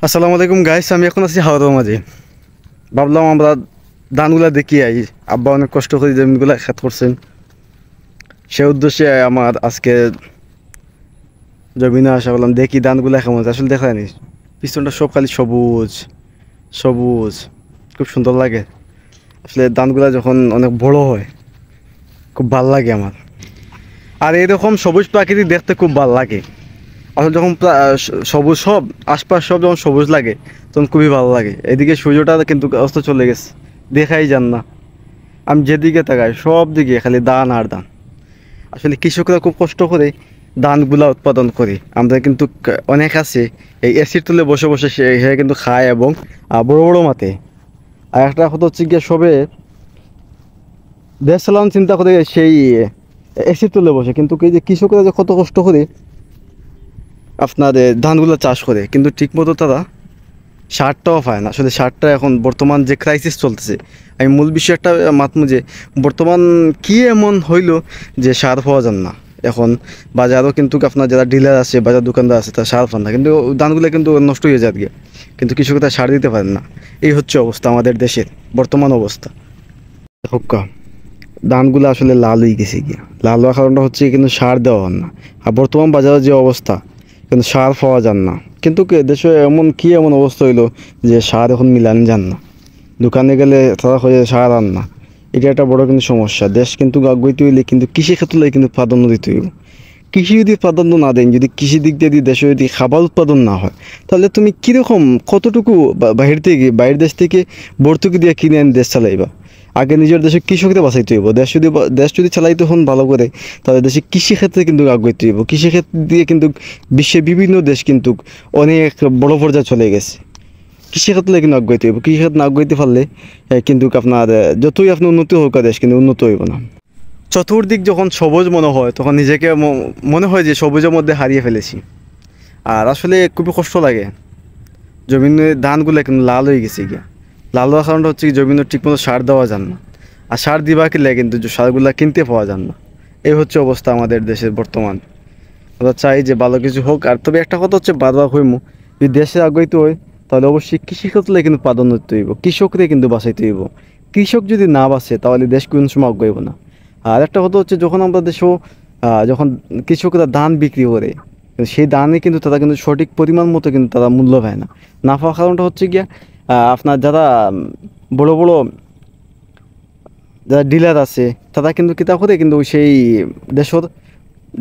আসসালামু আলাইকুম গাইস, আমি এখন আছি হাওড়ার মাঝে। ভাবলাম আমরা ধানগুলা দেখি আই। আব্বা অনেক কষ্ট করে জমিগুলা খেত করছেন, সে উদ্দেশ্যে আমার আজকে জমিনে আসা। বললাম দেখি ধানগুলা কেমন আছে। আসলে দেখা জানিস পিছনটা সব খালি সবুজ সবুজ, খুব সুন্দর লাগে। আসলে ধানগুলা যখন অনেক বড় হয় খুব ভাল লাগে আমার। আর এরকম সবুজ প্রাকৃতিক দেখতে খুব ভাল লাগে। আসলে যখন সবুজ সব আশপাশ সব যখন সবুজ লাগে তখন খুবই ভালো লাগে। এদিকে সূর্যটা কিন্তু অস্ত চলে গেছে, দেখাই যান না। আমি যেদিকে তাকাই সব দিকে খালি ধান আর ধান। আসলে কৃষকরা খুব কষ্ট করে ধানগুলা উৎপাদন করে। আমরা কিন্তু অনেক আছে এই এসির তুলে বসে বসে সে কিন্তু খায় এবং বড় বড় মাঠে। আর একটা কথা হচ্ছে গিয়ে সবে দেশ চালানোর চিন্তা করে সেই এসির তুলে বসে, কিন্তু এই যে কৃষকরা যে কত কষ্ট করে আপনার ধানগুলো চাষ করে, কিন্তু ঠিকমতো তারা সারটাও পায় না। আসলে সারটা এখন বর্তমান যে ক্রাইসিস চলতেছে, আমি মূল বিষয়টা মাতমু যে বর্তমান কি এমন হইল যে সার পাওয়া যান না। এখন বাজারও কিন্তু আপনার যারা ডিলার আছে, বাজার দোকানদার আছে, তারা সার পান না, কিন্তু ধানগুলো কিন্তু নষ্ট হয়ে যায় গিয়ে, কিন্তু কৃষকরা সার দিতে পারেন না। এই হচ্ছে অবস্থা আমাদের দেশের বর্তমান অবস্থা। হোক্কা ধানগুলো আসলে লাল হয়ে গেছে গিয়া, লাল হওয়ার কারণটা হচ্ছে কিন্তু সার দেওয়া হন না। আর বর্তমান বাজারে যে অবস্থা, কিন্তু সার পাওয়া যান না। কিন্তু দেশে এমন কি এমন অবস্থা হইলো যে সার এখন মিলান যান না। দোকানে গেলে তারা হয়ে সার আন না। এটা একটা বড় কিন্তু সমস্যা। দেশ কিন্তু আগ্রহী হইলে কিন্তু কৃষি ক্ষেত্রে কিন্তু প্রাধান্য দিতে হইব। কৃষি যদি প্রাধান্য না দেন, যদি কৃষি দিক দিয়ে যদি দেশে যদি খাবার উৎপাদন না হয়, তাহলে তুমি কীরকম কতটুকু বাইরের দেশ থেকে ভর্তুকি দিয়ে কিনে আনি দেশ চালাইবা। আগে নিজের দেশে কৃষকদের বাঁচাইতে হইব। দেশ যদি চালাইতে হন ভালো করে, তাহলে দেশে কৃষিক্ষেত্রে কিন্তু আগ্রহী হইব। কৃষিক্ষেত্র দিয়ে কিন্তু বিশ্বের বিভিন্ন দেশ কিন্তু অনেক বড় পর্যায়ে চলে গেছে। কৃষিক্ষেত্রে কিন্তু আগ্রহী হইব। কৃষিক্ষেত্রে না আগ্রহীতে পারলে কিন্তু আপনার যতই আপনার উন্নতি হোক দেশ কিন্তু উন্নত হইব না। চতুর্দিক যখন সবুজ মনে হয় তখন নিজেকে মনে হয় যে সবুজের মধ্যে হারিয়ে ফেলেছি। আর আসলে খুবই কষ্ট লাগে। জমিনের ধানগুলো কিন্তু লাল হয়ে গেছে গিয়া। লাল হওয়ার কারণটা হচ্ছে কি জমিনের ঠিকমতো সার দেওয়া যান না। আর সার দিবা কিনলে কিন্তু সারগুলো কিনতে পাওয়া যান না। এই হচ্ছে অবস্থা আমাদের দেশের বর্তমান। আমরা চাই যে ভালো কিছু হোক। আর তবে একটা কথা হচ্ছে বারবার হইমু, যদি দেশে আগ্রহীত হয় তাহলে অবশ্যই কৃষিক্ষেত্রে কিন্তু প্রাধান্য দিতে হইব। কৃষকরে কিন্তু বাঁচাইতে হইব। কৃষক যদি না বাঁচে তাহলে দেশ কোন সময় আগ্রহীব না। আর একটা কথা হচ্ছে যখন আমরা দেশেও যখন কৃষকরা ধান বিক্রি করে, সেই ধানে কিন্তু তারা কিন্তু সঠিক পরিমাণ মতো কিন্তু তারা মূল্য পায় না। না পাওয়ার কারণটা হচ্ছে গিয়া আপনার যারা বড় বড় যারা ডিলার আছে, তারা কিন্তু কিতা করে কিন্তু সেই দেশের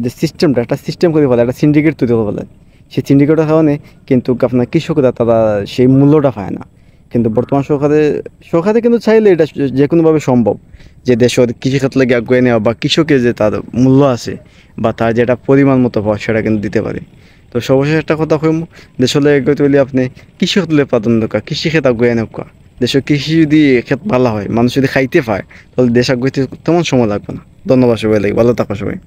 যে সিস্টেমটা একটা সিস্টেম করে ফেলে, একটা সিন্ডিকেট তৈরি করে ফেলে। সেই সিন্ডিকেটের কারণে কিন্তু আপনার কৃষকরা তারা সেই মূল্যটা পায় না। কিন্তু বর্তমান সরকারে কিন্তু চাইলে এটা যে কোনোভাবে সম্ভব যে দেশের কৃষিক্ষেত্রে লাগে আগুয়ে নেওয়া, বা কৃষকের যে তার মূল্য আছে বা তার যেটা পরিমাণ মতো পাওয়া সেটা কিন্তু দিতে পারে। তো সর্বশেষ একটা কথা কইম, দেশলে এগোতে হলে আপনি কৃষিক্ষেত্রে প্রাধান্য দরকার, কৃষিক্ষেত্রে আগুয়ে নেওয়া। দেশের কৃষি যদি ক্ষেত ভালো হয়, মানুষ যদি খাইতে পায়, তাহলে দেশ আগুয়ে তেমন সময় লাগবে না। ধন্যবাদ সবাই, ভালো থাকো সবাই।